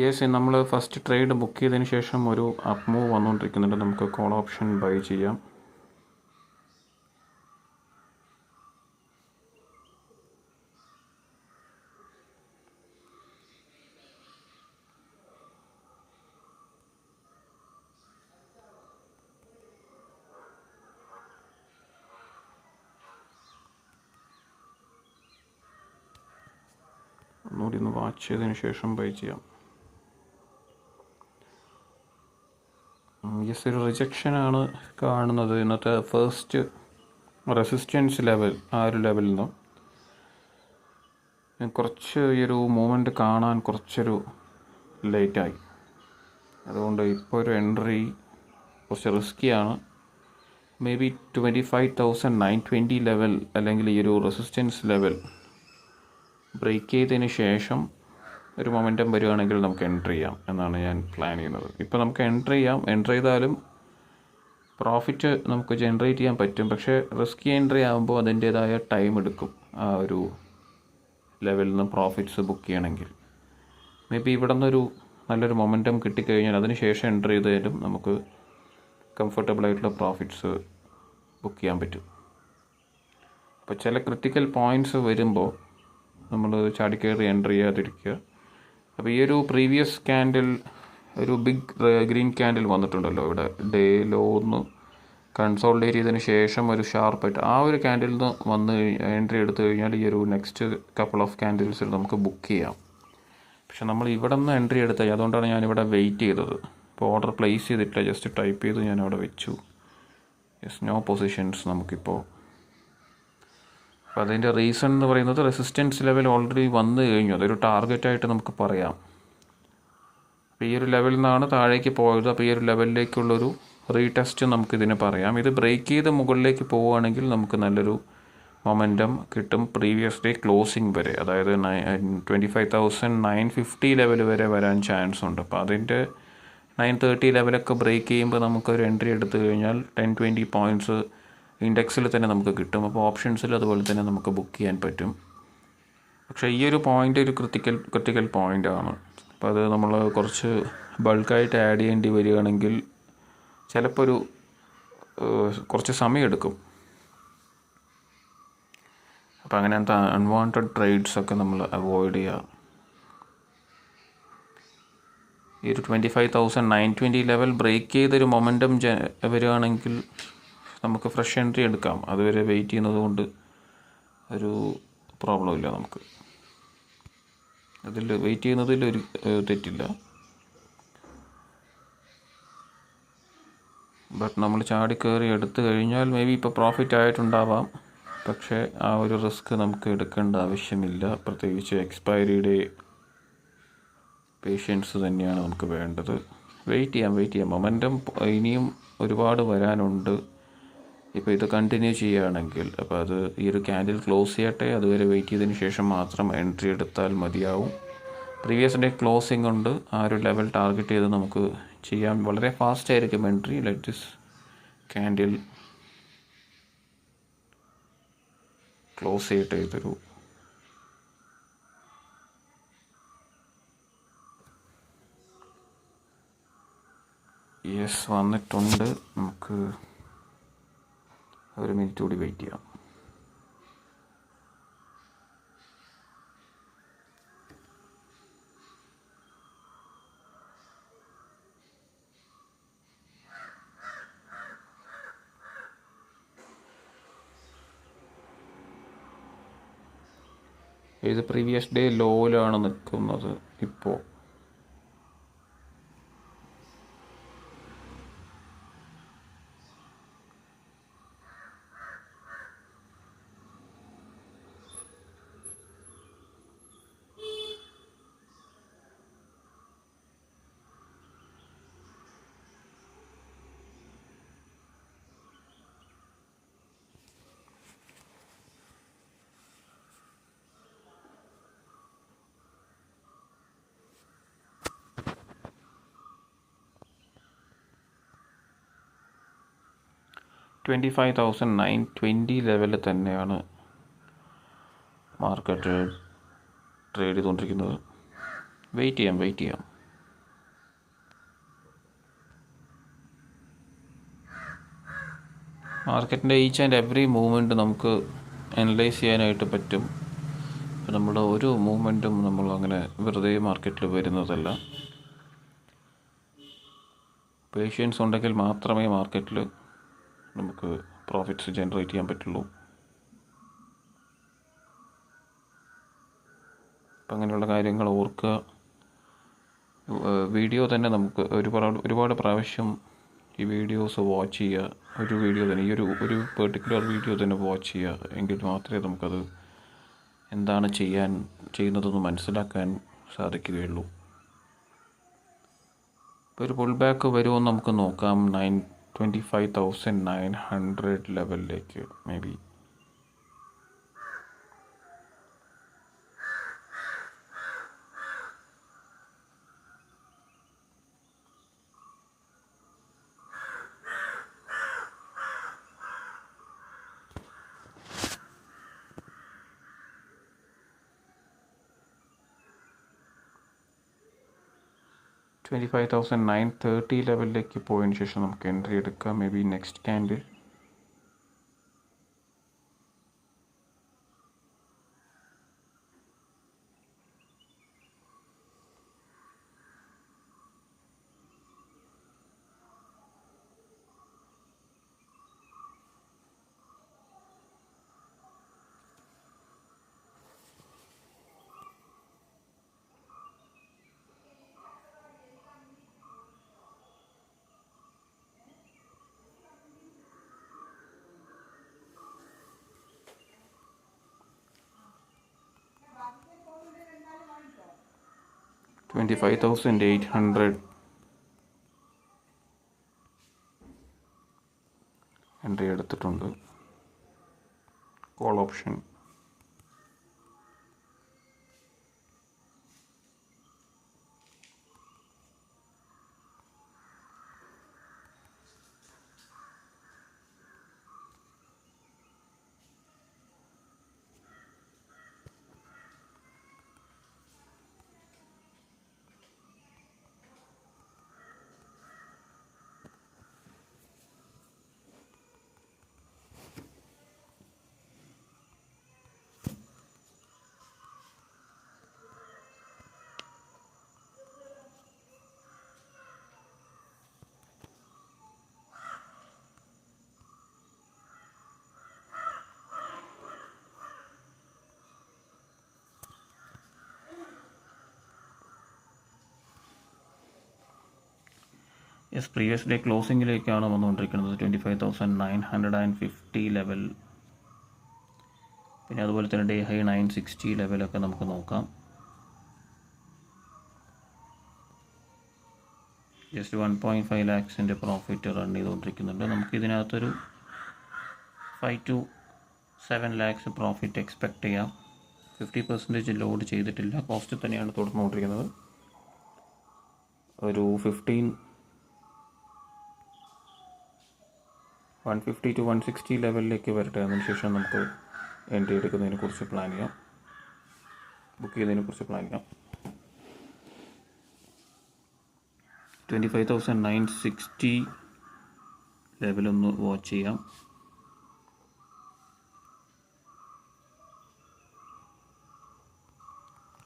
Yes, നമ്മൾ first trade book ചെയ്തതിന് ശേഷം ഒരു അപ്പ് മൂവ് വന്നുകൊണ്ടിരിക്കുന്നുണ്ട്. നമുക്ക് കോൾ ഓപ്ഷൻ ബൈ ചെയ്യാം. ഒന്നുകൂടി ഒന്ന് വാച്ച് ചെയ്തതിന് ശേഷം ബൈ ചെയ്യാം. യെസ്, ഒരു റിജക്ഷനാണ് കാണുന്നത്. ഇന്നത്തെ ഫസ്റ്റ് റെസിസ്റ്റൻസ് ലെവൽ, ആ ഒരു ലെവലിൽ നിന്നും കുറച്ച് ഈ ഒരു മൂവ്മെൻറ്റ് കാണാൻ കുറച്ചൊരു ലേറ്റായി. അതുകൊണ്ട് ഇപ്പോൾ ഒരു എൻട്രി കുറച്ച് റിസ്ക്കിയാണ്. മേ ബി 25,920 ലെവൽ അല്ലെങ്കിൽ ഈ ഒരു റെസിസ്റ്റൻസ് ലെവൽ ബ്രേക്ക് ചെയ്തതിന് ശേഷം ഒരു മൊമെൻറ്റം വരികയാണെങ്കിൽ നമുക്ക് എൻട്രി ചെയ്യാം എന്നാണ് ഞാൻ പ്ലാൻ ചെയ്യുന്നത്. ഇപ്പോൾ നമുക്ക് എൻട്രി ചെയ്യാം. എൻട്രി ചെയ്താലും പ്രോഫിറ്റ് നമുക്ക് ജനറേറ്റ് ചെയ്യാൻ പറ്റും. പക്ഷേ റിസ്കി എൻട്രി ആകുമ്പോൾ അതിൻ്റേതായ ടൈം എടുക്കും ആ ഒരു ലെവലിൽ നിന്ന് പ്രോഫിറ്റ്സ് ബുക്ക് ചെയ്യണമെങ്കിൽ. മേ ബി ഇവിടെ നിന്നൊരു നല്ലൊരു മൊമെൻറ്റം കിട്ടിക്കഴിഞ്ഞാൽ അതിന് ശേഷം എൻട്രി ചെയ്താലും നമുക്ക് കംഫർട്ടബിളായിട്ടുള്ള പ്രോഫിറ്റ്സ് ബുക്ക് ചെയ്യാൻ പറ്റും. അപ്പോൾ ചില ക്രിട്ടിക്കൽ പോയിൻറ്റ്സ് വരുമ്പോൾ നമ്മൾ ചാടിക്കയറി എൻട്രി ചെയ്യാതിരിക്കുക. അപ്പോൾ ഈ ഒരു പ്രീവിയസ് ക്യാൻഡിൽ ഒരു ബിഗ് ഗ്രീൻ ക്യാൻഡിൽ വന്നിട്ടുണ്ടല്ലോ ഇവിടെ. ഡേ ലോ ഒന്ന് കൺസോൾഡേറ്റ് ചെയ്തതിന് ശേഷം ഒരു ഷാർപ്പായിട്ട് ആ ഒരു ക്യാൻഡിൽ നിന്ന് വന്ന് എൻട്രി എടുത്തു കഴിഞ്ഞാൽ ഈ ഒരു നെക്സ്റ്റ് കപ്പിൾ ഓഫ് ക്യാൻഡിൽസിൽ നമുക്ക് ബുക്ക് ചെയ്യാം. പക്ഷെ നമ്മൾ ഇവിടെ നിന്ന് എൻട്രി എടുത്താൽ, അതുകൊണ്ടാണ് ഞാനിവിടെ വെയിറ്റ് ചെയ്തത്. ഇപ്പോൾ ഓർഡർ പ്ലേസ് ചെയ്തിട്ടില്ല, ജസ്റ്റ് ടൈപ്പ് ചെയ്ത് ഞാൻ അവിടെ വെച്ചു. യെസ്, നോ പൊസിഷൻസ് നമുക്കിപ്പോൾ. അപ്പോൾ അതിൻ്റെ റീസൺ എന്ന് പറയുന്നത് റെസിസ്റ്റൻസ് ലെവൽ ഓൾറെഡി വന്നു കഴിഞ്ഞു. അതൊരു ടാർഗറ്റായിട്ട് നമുക്ക് പറയാം. അപ്പോൾ ഈ ഒരു ലെവലിൽ നിന്നാണ് താഴേക്ക് പോയത്. അപ്പോൾ ഈ ഒരു ലെവലിലേക്കുള്ളൊരു റീടെസ്റ്റ് നമുക്കിതിന് പറയാം. ഇത് ബ്രേക്ക് ചെയ്ത് മുകളിലേക്ക് പോവുകയാണെങ്കിൽ നമുക്ക് നല്ലൊരു മൊമെൻറ്റം കിട്ടും പ്രീവിയസ് ഡേ ക്ലോസിങ് വരെ. അതായത് 25,950 ലെവൽ വരെ വരാൻ ചാൻസ് ഉണ്ട്. അപ്പോൾ അതിൻ്റെ 930 ലെവലൊക്കെ ബ്രേക്ക് ചെയ്യുമ്പോൾ നമുക്കൊരു എൻട്രി എടുത്തു കഴിഞ്ഞാൽ 10-20 പോയിൻറ്റ്സ് ഇൻഡെക്സിൽ തന്നെ നമുക്ക് കിട്ടും. അപ്പോൾ ഓപ്ഷൻസിൽ അതുപോലെ തന്നെ നമുക്ക് ബുക്ക് ചെയ്യാൻ പറ്റും. പക്ഷേ ഈ ഒരു പോയിൻ്റ് ഒരു ക്രിട്ടിക്കൽ പോയിൻ്റാണ്. അപ്പോൾ അത് നമ്മൾ കുറച്ച് ബൾക്കായിട്ട് ആഡ് ചെയ്യേണ്ടി വരികയാണെങ്കിൽ ചിലപ്പോൾ ഒരു കുറച്ച് സമയമെടുക്കും. അപ്പോൾ അങ്ങനത്തെ അൺവാണ്ടഡ് ട്രേഡ്സൊക്കെ നമ്മൾ അവോയ്ഡ് ചെയ്യുക. ഈ ഒരു 25,920 ലെവൽ ബ്രേക്ക് ചെയ്തൊരു മൊമെൻറ്റം വരികയാണെങ്കിൽ നമുക്ക് ഫ്രഷ് എൻട്രി എടുക്കാം. അതുവരെ വെയിറ്റ് ചെയ്യുന്നത് കൊണ്ട് ഒരു പ്രോബ്ലം ഇല്ല. നമുക്ക് അതിൽ വെയിറ്റ് ചെയ്യുന്നതിൽ ഒരു തെറ്റില്ല. ബട്ട് നമ്മൾ ചാടിക്കയറി എടുത്തു കഴിഞ്ഞാൽ മേ ബി ഇപ്പോൾ പ്രോഫിറ്റ് ആയിട്ടുണ്ടാവാം. പക്ഷേ ആ ഒരു റിസ്ക് നമുക്ക് എടുക്കേണ്ട ആവശ്യമില്ല. പ്രത്യേകിച്ച് എക്സ്പയറിയുടെ പേഷ്യൻസ് തന്നെയാണ് നമുക്ക് വേണ്ടത്. വെയിറ്റ് ചെയ്യാം. മൊമെൻറ്റം ഇനിയും ഒരുപാട് വരാനുണ്ട്. ഇപ്പോൾ ഇത് കണ്ടിന്യൂ ചെയ്യുകയാണെങ്കിൽ അപ്പോൾ അത് ഈ ഒരു ക്യാൻഡിൽ ക്ലോസ് ചെയ്യട്ടെ, അതുവരെ വെയിറ്റ് ചെയ്തതിന് ശേഷം മാത്രം എൻട്രി എടുത്താൽ മതിയാവും. പ്രീവിയസ് ഡേ ക്ലോസിംഗ് ഉണ്ട്, ആ ഒരു ലെവൽ ടാർഗറ്റ് ചെയ്ത് നമുക്ക് ചെയ്യാം. വളരെ ഫാസ്റ്റ് ആയിരിക്കും entry. Let this candle close ചെയ്യട്ടെ. ഇതൊരു യെസ് വന്നിട്ടുണ്ട്. നമുക്ക് ഒരു മിനിറ്റ് കൂടി വെയിറ്റ് ചെയ്യാം. ഇത് പ്രീവിയസ് ഡേ ലോയിലാണ് നിൽക്കുന്നത് ഇപ്പോൾ. $25,920 ലെവലിൽ തന്നെയാണ് മാർക്കറ്റ് ട്രേഡ് ചെയ്തുകൊണ്ടിരിക്കുന്നത്. വെയിറ്റ് ചെയ്യാം. മാർക്കറ്റിൻ്റെ ഈച്ച് ആൻഡ് എവറി മൂവ്മെൻറ്റ് നമുക്ക് അനലൈസ് ചെയ്യാനായിട്ട് പറ്റും. നമ്മുടെ ഒരു മൂവ്മെൻറ്റും നമ്മൾ അങ്ങനെ വെറുതെ മാർക്കറ്റിൽ വരുന്നതല്ല. പേഷ്യൻസ് ഉണ്ടെങ്കിൽ മാത്രമേ മാർക്കറ്റിൽ നമുക്ക് പ്രോഫിറ്റ്സ് ജനറേറ്റ് ചെയ്യാൻ പറ്റുള്ളൂ. അപ്പം അങ്ങനെയുള്ള കാര്യങ്ങൾ ഓർക്കുക. വീഡിയോ തന്നെ നമുക്ക് ഒരുപാട് പ്രാവശ്യം ഈ വീഡിയോസ് വാച്ച് ചെയ്യുക. ഒരു വീഡിയോ തന്നെ ഈ ഒരു പെർട്ടിക്കുലർ വീഡിയോ തന്നെ വാച്ച് ചെയ്യുക. എങ്കിൽ മാത്രമേ നമുക്കത് എന്താണ് ചെയ്യുന്നതെന്ന് മനസ്സിലാക്കാൻ സാധിക്കുകയുള്ളൂ. ഇപ്പോൾ ഒരു പുൾ ബാക്ക് വരുമോ നമുക്ക് നോക്കാം. 25,900 ലെവലിലേക്ക് മേ ബി. $25,930 ലെവലിലേക്ക് പോയതിന് ശേഷം നമുക്ക് എൻട്രി എടുക്കാം. May be next candle $25,800 entry എടുത്തിട്ടുണ്ട്. കോൾ ഓപ്ഷൻ പ്രീവിയസ് ഡേ ക്ലോസിങ്ങിലേക്കാണ് വന്നുകൊണ്ടിരിക്കുന്നത്. 25,950 ലെവൽ, പിന്നെ അതുപോലെ തന്നെ ഡേ ഹൈ 960 ലെവലൊക്കെ നമുക്ക് നോക്കാം. ജസ്റ്റ് 1.5 lakhs പ്രോഫിറ്റ് റൺ ചെയ്തുകൊണ്ടിരിക്കുന്നുണ്ട്. നമുക്കിതിനകത്തൊരു 5 to 7 lakhs പ്രോഫിറ്റ് എക്സ്പെക്റ്റ് ചെയ്യാം. 50% ലോഡ് ചെയ്തിട്ടില്ല, കോസ്റ്റ് തന്നെയാണ് തുടർന്നുകൊണ്ടിരിക്കുന്നത്. ഒരു 150 to 160 ലെവലിലേക്ക് വരട്ടെ. അതിനുശേഷം നമുക്ക് എൻട്രി എടുക്കുന്നതിനെ കുറിച്ച് പ്ലാൻ ചെയ്യാം, ബുക്ക് ചെയ്യുന്നതിനെ കുറിച്ച് പ്ലാൻ ചെയ്യാം. 25,960 ലെവലൊന്ന് വാച്ച് ചെയ്യാം.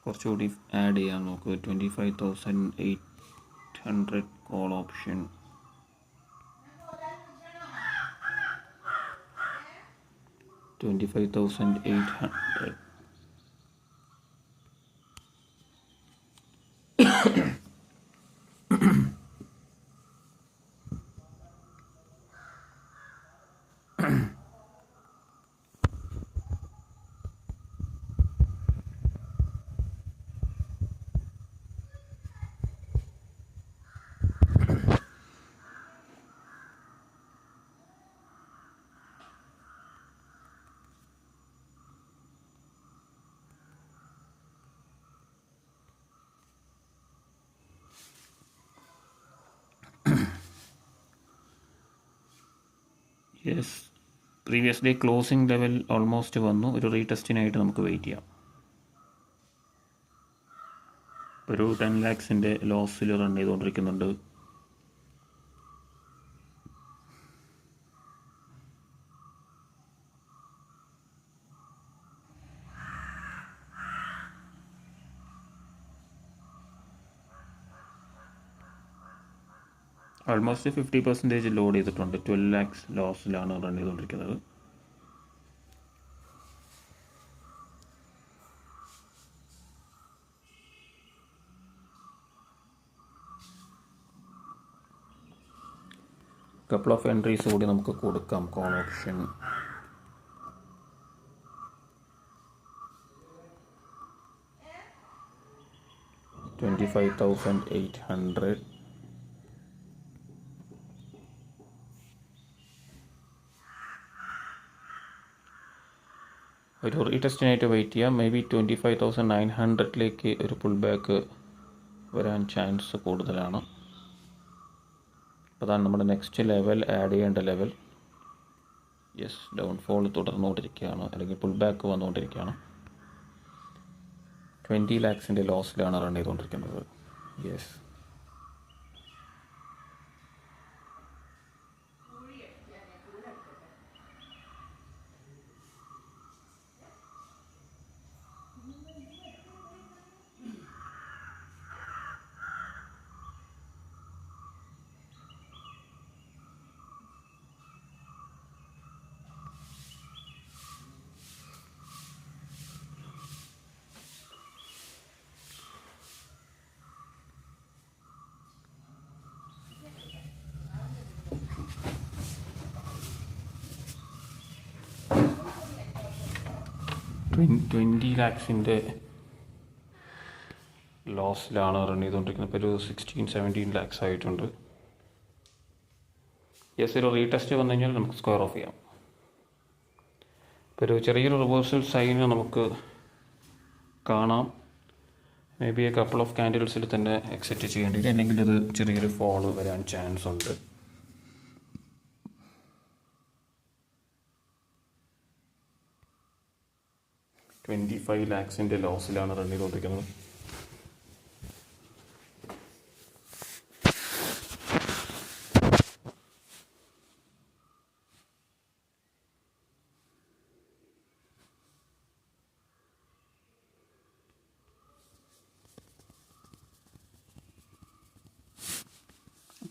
കുറച്ചുകൂടി ആഡ് ചെയ്യാം നമുക്ക്. 25,800 call option, 25,800. Yes, previous day closing level almost വന്നു. ഒരു റീടെസ്റ്റിനായിട്ട് നമുക്ക് വെയിറ്റ് ചെയ്യാം. ഒരു 10 lakhs ലോസിൽ റൺ ചെയ്തുകൊണ്ടിരിക്കുന്നുണ്ട്. ഓൾമോസ്റ്റ് 50% ലോഡ് ചെയ്തിട്ടുണ്ട്. 12 lakhs ലോസിലാണ് റൺ ചെയ്തുകൊണ്ടിരിക്കുന്നത്. കപ്പിൾ ഓഫ് എൻട്രീസ് കൂടി നമുക്ക് കൊടുക്കാം. Call option 25,800. ഒരു റീടെസ്റ്റിനായിട്ട് വെയിറ്റ് ചെയ്യാം. മേ ബി 25,900 ഒരു പുൾ ബാക്ക് വരാൻ ചാൻസ് കൂടുതലാണ്. അപ്പോൾ അതാണ് നമ്മുടെ നെക്സ്റ്റ് ലെവൽ, ആഡ് ചെയ്യേണ്ട ലെവൽ. യെസ്, ഡൗൺഫോൾ തുടർന്നുകൊണ്ടിരിക്കുകയാണ്, അല്ലെങ്കിൽ പുൾ ബാക്ക് വന്നുകൊണ്ടിരിക്കുകയാണ്. 20 lakhs ലോസിലാണ് റൺ ചെയ്തുകൊണ്ടിരിക്കുന്നത്. യെസ്, $20 lakhs ലോസിലാണ് റൺ ചെയ്തുകൊണ്ടിരിക്കുന്നത്. ഇപ്പോൾ ഒരു 16-17 lakhs ആയിട്ടുണ്ട്. യെസ്, ഒരു റീടെസ്റ്റ് വന്നു കഴിഞ്ഞാൽ നമുക്ക് സ്ക്വയർ ഓഫ് ചെയ്യാം. ഇപ്പോൾ ഒരു ചെറിയൊരു റിവേഴ്സൽ സൈന് നമുക്ക് കാണാം. Maybe a couple of ക്യാൻഡിൽസിൽ തന്നെ എക്സിറ്റ് ചെയ്യേണ്ടി വരും, അല്ലെങ്കിൽ അത് ചെറിയൊരു ഫോൾ വരാൻ ചാൻസ് ഉണ്ട്. $25 lakhs ലോസിലാണ് റൺ ചെയ്തുകൊണ്ടിരിക്കുന്നത്.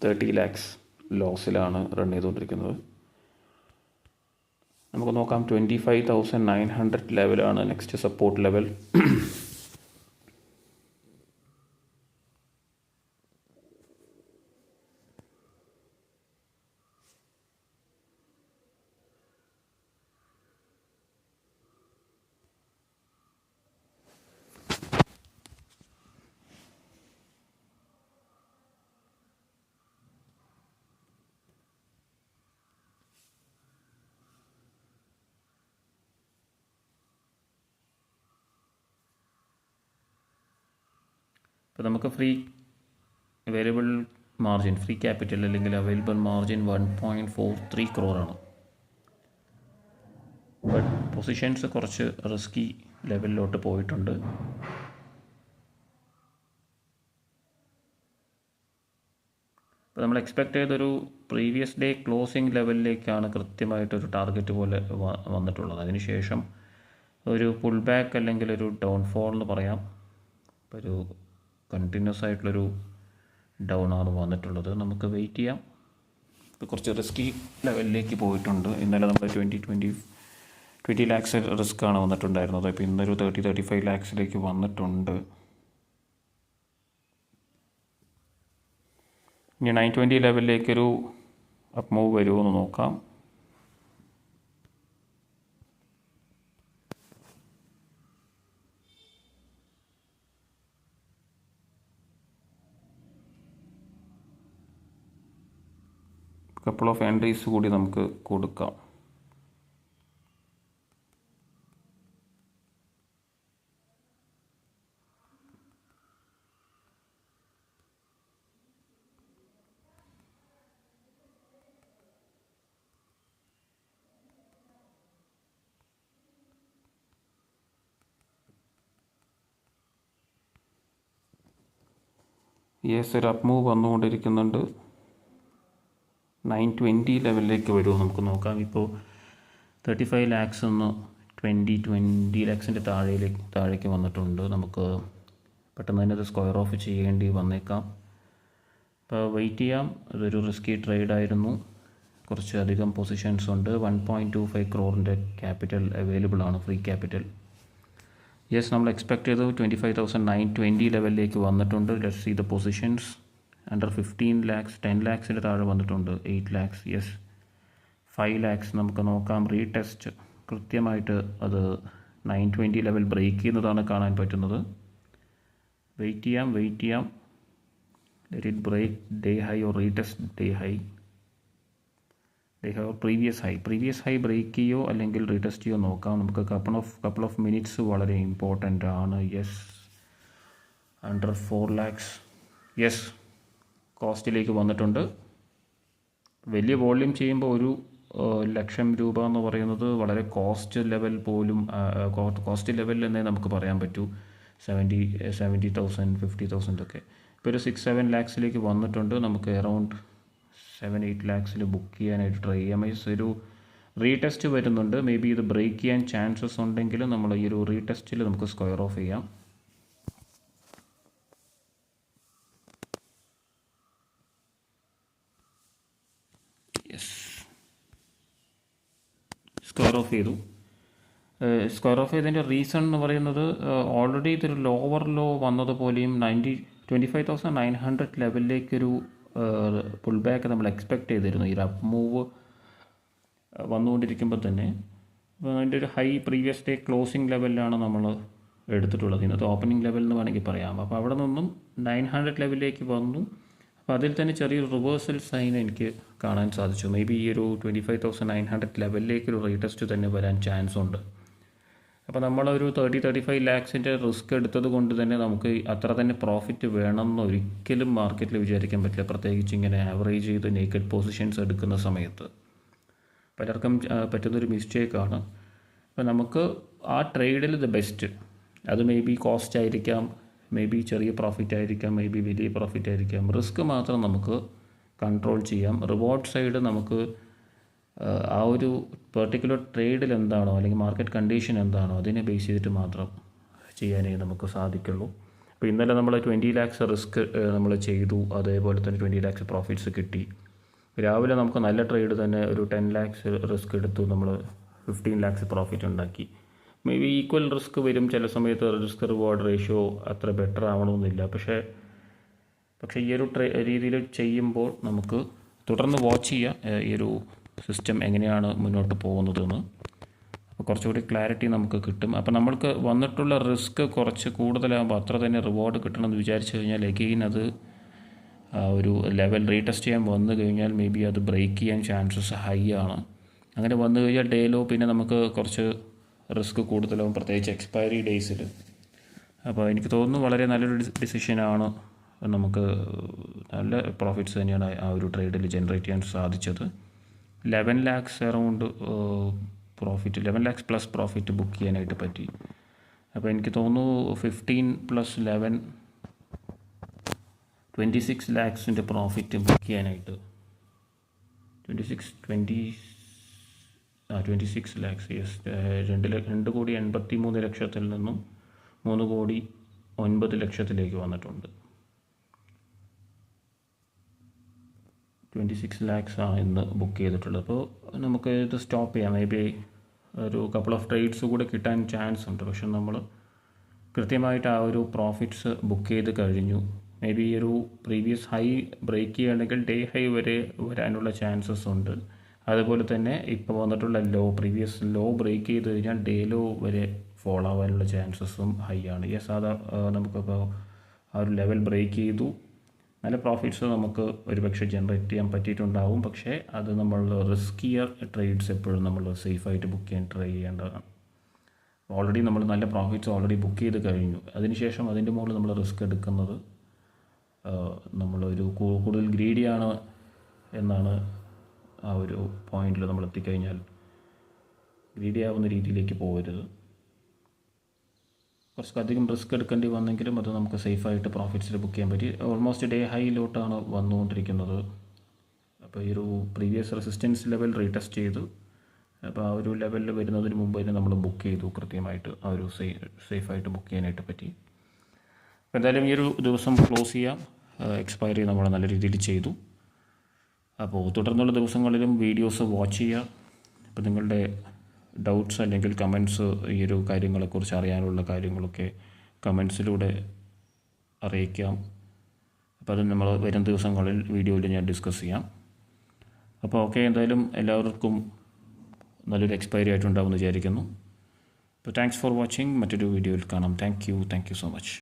$30 lakhs ലോസിലാണ് റൺ ചെയ്തുകൊണ്ടിരിക്കുന്നത്. നമുക്ക് നോക്കാം. 25,900 ലെവലാണ് നെക്സ്റ്റ് സപ്പോർട്ട് ലെവൽ. ഇപ്പോൾ നമുക്ക് free available margin, free capital അല്ലെങ്കിൽ അവൈലബിൾ മാർജിൻ 1.43 crore ആണ്. ബട്ട് പൊസിഷൻസ് കുറച്ച് റിസ്കി ലെവലിലോട്ട് പോയിട്ടുണ്ട്. ഇപ്പോൾ നമ്മൾ എക്സ്പെക്റ്റ് ചെയ്തൊരു പ്രീവിയസ് ഡേ ക്ലോസിംഗ് ലെവലിലേക്കാണ് കൃത്യമായിട്ടൊരു ടാർഗറ്റ് പോലെ വന്നിട്ടുള്ളത്. അതിനുശേഷം ഒരു പുൾ ബാക്ക് അല്ലെങ്കിൽ ഒരു ഡൗൺഫോൾ എന്ന് പറയാം. ഒരു കണ്ടിന്യൂസ് ആയിട്ടുള്ളൊരു ഡൗൺ ആണ് വന്നിട്ടുള്ളത്. നമുക്ക് വെയിറ്റ് ചെയ്യാം. ഇപ്പോൾ കുറച്ച് റിസ്കി ലെവലിലേക്ക് പോയിട്ടുണ്ട്. ഇന്നലെ നമ്മൾ 20 lakhs റിസ്ക് ആണ് വന്നിട്ടുണ്ടായിരുന്നത്. ഇപ്പോൾ ഇന്നൊരു 35 lakhs വന്നിട്ടുണ്ട്. ഇനി 920 ലെവലിലേക്കൊരു അപ്പ് മൂവ് വരുമോ എന്ന് നോക്കാം. കപ്പിൾ ഓഫ് എൻട്രീസ് കൂടി നമുക്ക് കൊടുക്കാം. യെസ്, ഒരു അപ്പ് മൂവ് വന്നുകൊണ്ടിരിക്കുന്നുണ്ട്. 920 ലെവലിലേക്ക് വരുമോ നമുക്ക് നോക്കാം. ഇപ്പോൾ 35 lakhs ഒന്ന് 20 lakhs താഴേക്ക് വന്നിട്ടുണ്ട്. നമുക്ക് പെട്ടെന്ന് തന്നെ അത് സ്ക്വയർ ഓഫ് ചെയ്യേണ്ടി വന്നേക്കാം. അപ്പോൾ വെയിറ്റ് ചെയ്യാം. അതൊരു റിസ്കി ട്രേഡായിരുന്നു. കുറച്ചധികം പൊസിഷൻസ് ഉണ്ട്. 1.25 crore ക്യാപിറ്റൽ അവൈലബിൾ ആണ്, ഫ്രീ ക്യാപിറ്റൽ. യെസ്, നമ്മൾ എക്സ്പെക്ട് ചെയ്തു 25,920 ലെവലിലേക്ക് വന്നിട്ടുണ്ട്. Let's see the positions. Under 15 lakhs, 10 lakhs താഴെ വന്നിട്ടുണ്ട്. 8 lakhs, യെസ്. 5 lakhs നമുക്ക് നോക്കാം. റീടെസ്റ്റ് കൃത്യമായിട്ട് അത് 920 ലെവൽ ബ്രേക്ക് ചെയ്യുന്നതാണ് കാണാൻ പറ്റുന്നത്. വെയിറ്റ് ചെയ്യാം. Let it break day high or retest day high or previous high break ചെയ്യോ അല്ലെങ്കിൽ റീടെസ്റ്റ് ചെയ്യോ നോക്കാം. നമുക്ക് കപ്പിൾ ഓഫ് മിനിറ്റ്സ് വളരെ ഇമ്പോർട്ടൻ്റ് ആണ്. യെസ്, അണ്ടർ 4 lakhs, യെസ്, കോസ്റ്റിലേക്ക് വന്നിട്ടുണ്ട്. വലിയ വോള്യൂം ചെയ്യുമ്പോൾ 1,00,000 രൂപ എന്ന് പറയുന്നത് വളരെ കോസ്റ്റ് ലെവൽ എന്നേ നമുക്ക് പറയാൻ പറ്റൂ. 70,000 50,000 ഒക്കെ. ഇപ്പോൾ ഒരു 6-7 lakhs വന്നിട്ടുണ്ട്. നമുക്ക് അറൗണ്ട് 7-8 lakhs ബുക്ക് ചെയ്യാനായിട്ട് ട്രൈ ചെയ്യാം. ഒരു റീടെസ്റ്റ് വരുന്നുണ്ട്. മേ ബി ഇത് ബ്രേക്ക് ചെയ്യാൻ ചാൻസസ് ഉണ്ടെങ്കിൽ നമ്മൾ ഈ ഒരു റീടെസ്റ്റിൽ നമുക്ക് സ്ക്വയർ ഓഫ് ചെയ്യാം. യെസ്, സ്ക്വയർ ഓഫ് ചെയ്തതിൻ്റെ റീസൺ എന്ന് പറയുന്നത് ഓൾറെഡി ഇതൊരു ലോവർ ലോ വന്നതുപോലെയും 25,900 ലെവലിലേക്കൊരു പുൾ ബാക്ക് നമ്മൾ എക്സ്പെക്റ്റ് ചെയ്തിരുന്നു. ഈ അപ്പ് മൂവ് വന്നുകൊണ്ടിരിക്കുമ്പോൾ തന്നെ അതിൻ്റെ ഒരു ഹൈ പ്രീവിയസ് ഡേ ക്ലോസിംഗ് ലെവലിലാണ് നമ്മൾ എടുത്തിട്ടുള്ളത്. ഇന്നത്തെ ഓപ്പണിംഗ് ലെവൽ എന്ന് വേണമെങ്കിൽ പറയാം. അപ്പോൾ അവിടെ നിന്നും 900 ലെവലിലേക്ക് വന്നു. അപ്പോൾ അതിൽ തന്നെ ചെറിയൊരു റിവേഴ്സൽ സൈൻ എനിക്ക് കാണാൻ സാധിച്ചു. മേ ബി ഈ ഒരു 25,900 ലെവലിലേക്കൊരു റീടെസ്റ്റ് തന്നെ വരാൻ ചാൻസ് ഉണ്ട്. അപ്പോൾ നമ്മളൊരു 30-35 lakhs റിസ്ക് എടുത്തത് കൊണ്ട് തന്നെ നമുക്ക് അത്ര തന്നെ പ്രോഫിറ്റ് വേണമെന്ന് ഒരിക്കലും മാർക്കറ്റിൽ വിചാരിക്കാൻ പറ്റില്ല. പ്രത്യേകിച്ച് ഇങ്ങനെ ആവറേജ് ചെയ്ത് നേക്കഡ് പൊസിഷൻസ് എടുക്കുന്ന സമയത്ത് പലർക്കും പറ്റുന്നൊരു മിസ്റ്റേക്കാണ്. അപ്പോൾ നമുക്ക് ആ ട്രേഡിൽ ദ ബെസ്റ്റ്, അത് മേ ബി കോസ്റ്റ് ആയിരിക്കാം, മേ ബി ചെറിയ പ്രോഫിറ്റ് ആയിരിക്കാം, മേ ബി വലിയ പ്രോഫിറ്റ് ആയിരിക്കാം. റിസ്ക് മാത്രം നമുക്ക് കൺട്രോൾ ചെയ്യാം. റിവാർഡ് സൈഡ് നമുക്ക് ആ ഒരു പെർട്ടിക്കുലർ ട്രേഡിൽ എന്താണോ അല്ലെങ്കിൽ മാർക്കറ്റ് കണ്ടീഷൻ എന്താണോ അതിനെ ബേസ് ചെയ്തിട്ട് മാത്രം ചെയ്യാനേ നമുക്ക് സാധിക്കുള്ളൂ. അപ്പോൾ ഇന്നലെ നമ്മൾ 20 lakhs റിസ്ക് നമ്മൾ ചെയ്തു. അതേപോലെ തന്നെ 20 lakhs പ്രോഫിറ്റ്സ് കിട്ടി. രാവിലെ നമുക്ക് നല്ല ട്രേഡ് തന്നെ ഒരു 10 lakhs റിസ്ക് എടുത്തു, നമ്മൾ 15 lakhs പ്രോഫിറ്റ് ഉണ്ടാക്കി. മേ ബി ഈക്വൽ റിസ്ക് വരും ചില സമയത്ത്. റിസ്ക് റിവാർഡ് റേഷ്യോ അത്ര ബെറ്റർ ആവണമെന്നില്ല. പക്ഷേ ഈ ഒരു രീതിയിൽ ചെയ്യുമ്പോൾ നമുക്ക് തുടർന്ന് വാച്ച് ചെയ്യാം ഈ ഒരു സിസ്റ്റം എങ്ങനെയാണ് മുന്നോട്ട് പോകുന്നതെന്ന്. അപ്പോൾ കുറച്ചുകൂടി ക്ലാരിറ്റി നമുക്ക് കിട്ടും. അപ്പോൾ നമ്മൾക്ക് വന്നിട്ടുള്ള റിസ്ക് കുറച്ച് കൂടുതലാകുമ്പോൾ അത്ര തന്നെ റിവാർഡ് കിട്ടണമെന്ന് വിചാരിച്ചു കഴിഞ്ഞാൽ എഗെയിൻ അത് ഒരു ലെവൽ റീടെസ്റ്റ് ചെയ്യാൻ വന്നു കഴിഞ്ഞാൽ മേ ബി അത് ബ്രേക്ക് ചെയ്യാൻ ചാൻസസ് ഹൈ ആണ്. അങ്ങനെ വന്നു കഴിഞ്ഞാൽ ഡേയിലോ പിന്നെ നമുക്ക് കുറച്ച് റിസ്ക് കൂടുതലാവും, പ്രത്യേകിച്ച് എക്സ്പയറി ഡേയ്സിൽ. അപ്പോൾ എനിക്ക് തോന്നുന്നു വളരെ നല്ലൊരു ഡിസിഷനാണ്. നമുക്ക് നല്ല പ്രോഫിറ്റ്സ് തന്നെയാണ് ആ ഒരു ട്രേഡിൽ ജനറേറ്റ് ചെയ്യാൻ സാധിച്ചത്. 11 lakhs around profit, 11 lakhs plus profit book ചെയ്യാനായിട്ട് പറ്റി. അപ്പോൾ എനിക്ക് തോന്നുന്നു 15 + 11 26 lakhs പ്രോഫിറ്റ് ബുക്ക് ചെയ്യാനായിട്ട് 26 lakhs, യെസ്. 2,83,00,000 നിന്നും 3,09,00,000 വന്നിട്ടുണ്ട്. 26 lakhs ഇന്ന് ബുക്ക് ചെയ്തിട്ടുള്ളത്. അപ്പോൾ നമുക്ക് ഇത് സ്റ്റോപ്പ് ചെയ്യാം. മേ ബി ഒരു കപ്പിൾ ഓഫ് ട്രേഡ്സ് കൂടെ കിട്ടാൻ ചാൻസ് ഉണ്ട്. പക്ഷെ നമ്മൾ കൃത്യമായിട്ട് ആ ഒരു പ്രോഫിറ്റ്സ് ബുക്ക് ചെയ്ത് കഴിഞ്ഞു. മേ ബി ഈ ഒരു പ്രീവിയസ് ഹൈ ബ്രേക്ക് ചെയ്യുകയാണെങ്കിൽ ഡേ ഹൈ വരെ വരാനുള്ള ചാൻസസ് ഉണ്ട്. അതുപോലെ തന്നെ ഇപ്പോൾ വന്നിട്ടുള്ള പ്രീവിയസ് ലോ ബ്രേക്ക് ചെയ്ത് കഴിഞ്ഞാൽ ഡേ ലോ വരെ ഫോളോ ആവാനുള്ള ചാൻസസും ഹൈ ആണ്. യെസ്, അത് നമുക്കിപ്പോൾ ആ ഒരു ലെവൽ ബ്രേക്ക് ചെയ്തു. നല്ല പ്രോഫിറ്റ്സ് നമുക്ക് ഒരുപക്ഷെ ജനറേറ്റ് ചെയ്യാൻ പറ്റിയിട്ടുണ്ടാവും. പക്ഷേ അത് നമ്മൾ റിസ്കിയർ ട്രേഡ്സ് എപ്പോഴും നമ്മൾ സേഫായിട്ട് ബുക്ക് ചെയ്യാൻ ട്രൈ ചെയ്യേണ്ടതാണ്. ഓൾറെഡി നമ്മൾ നല്ല പ്രോഫിറ്റ്സ് ഓൾറെഡി ബുക്ക് ചെയ്ത് കഴിഞ്ഞു. അതിനുശേഷം അതിൻ്റെ മുകളിൽ നമ്മൾ റിസ്ക് എടുക്കുന്നത് നമ്മളൊരു കൂടുതൽ ഗ്രീഡിയാണ് എന്നാണ് ആ ഒരു പോയിന്റിൽ നമ്മൾ എത്തിക്കഴിഞ്ഞാൽ. ഗ്രീഡി ആവുന്ന രീതിയിലേക്ക് പോകരുത്. കുറച്ചധികം റിസ്ക് എടുക്കേണ്ടി വന്നെങ്കിലും അത് നമുക്ക് സേഫായിട്ട് പ്രോഫിറ്റ്സിൽ ബുക്ക് ചെയ്യാൻ പറ്റി. ഓൾമോസ്റ്റ് ഡേ ഹൈയിലോട്ടാണ് വന്നുകൊണ്ടിരിക്കുന്നത്. അപ്പോൾ ഈ ഒരു പ്രീവിയസ് റെസിസ്റ്റൻസ് ലെവൽ റീടെസ്റ്റ് ചെയ്തു. അപ്പോൾ ആ ഒരു ലെവലിൽ വരുന്നതിന് മുമ്പ് തന്നെ നമ്മൾ ബുക്ക് ചെയ്തു. കൃത്യമായിട്ട് ആ ഒരു സേഫായിട്ട് ബുക്ക് ചെയ്യാനായിട്ട് പറ്റി. അപ്പോൾ എന്തായാലും ഈ ഒരു ദിവസം ക്ലോസ് ചെയ്യാം. എക്സ്പയറി നമ്മൾ നല്ല രീതിയിൽ ചെയ്തു. അപ്പോൾ തുടർന്നുള്ള ദിവസങ്ങളിലും വീഡിയോസ് വാച്ച് ചെയ്യുക. അപ്പോൾ നിങ്ങളുടെ ഡൗട്ട്സ് അല്ലെങ്കിൽ കമൻറ്റ്സ് ഈ ഒരു കാര്യങ്ങളെക്കുറിച്ച് അറിയാനുള്ള കാര്യങ്ങളൊക്കെ കമൻറ്റ്സിലൂടെ അറിയിക്കാം. അപ്പോൾ അത് നമ്മൾ വരും ദിവസങ്ങളിൽ വീഡിയോയിൽ ഞാൻ ഡിസ്കസ് ചെയ്യാം. അപ്പോൾ ഓക്കെ, എന്തായാലും എല്ലാവർക്കും നല്ലൊരു എക്സ്പയറി ആയിട്ടുണ്ടാവുമെന്ന് വിചാരിക്കുന്നു. അപ്പോൾ താങ്ക്സ് ഫോർ വാച്ചിങ്. മറ്റൊരു വീഡിയോയിൽ കാണാം. Thank you so much.